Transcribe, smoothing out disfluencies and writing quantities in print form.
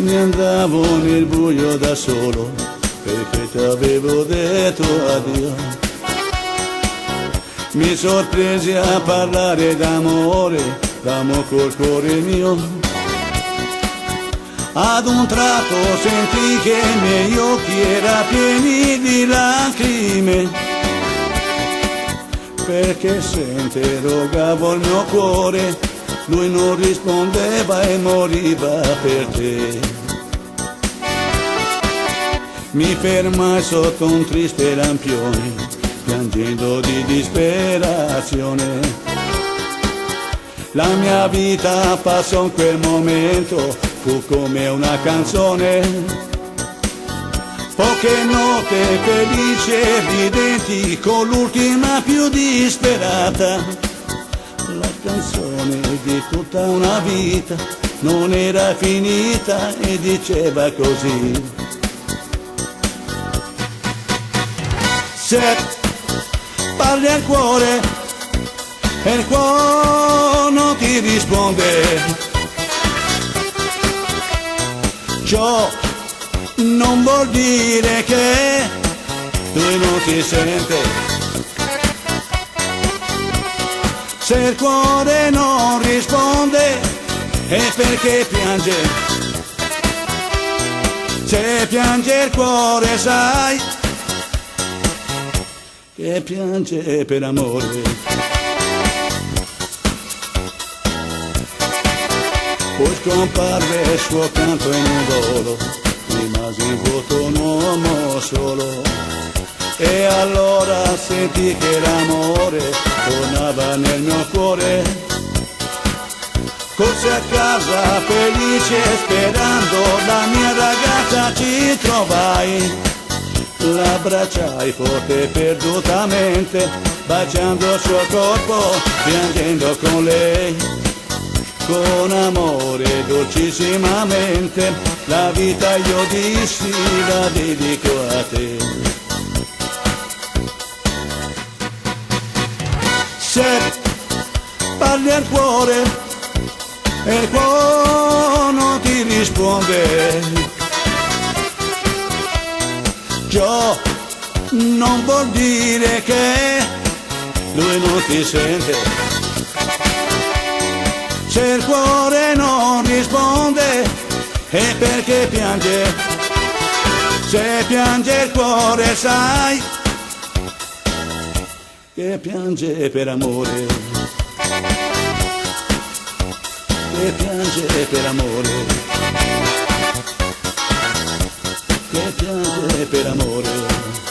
ne andavo nel buio da solo perché ti avevo detto addio. Mi sorpresi a parlare d'amore, d'amo col cuore mio. Ad un tratto sentì che i miei occhi erano pieni di lacrime, perché se interrogavo il mio cuore, lui non rispondeva e moriva per te. Mi fermai sotto un triste lampione, piangendo di disperazione. La mia vita passò in quel momento, fu come una canzone. Poche note felici e ridenti, con l'ultima più disperata. La canzone di tutta una vita non era finita e diceva così: se parli al cuore e il cuore non ti risponde, ciò non vuol dire che lui non ti sente. Se il cuore non risponde è perché piange. Se piange il cuore sai che piange per amore. Poi scomparve il suo canto in un volo, rimase in vuoto un uomo solo. E allora sentì che l'amore tornava nel mio cuore. Corse a casa felice sperando, la mia ragazza ci trovai. L'abbracciai forte e perdutamente, baciando il suo corpo, piangendo con lei. Con amore dolcissimamente, la vita io dissi, la dedico a te. Se parli al cuore e il cuore non ti risponde, ciò non vuol dire che lui non ti sente. Se il cuore non risponde è perché piange. Se piange il cuore sai che piange per amore. Che piange per amore. Che piange per amore.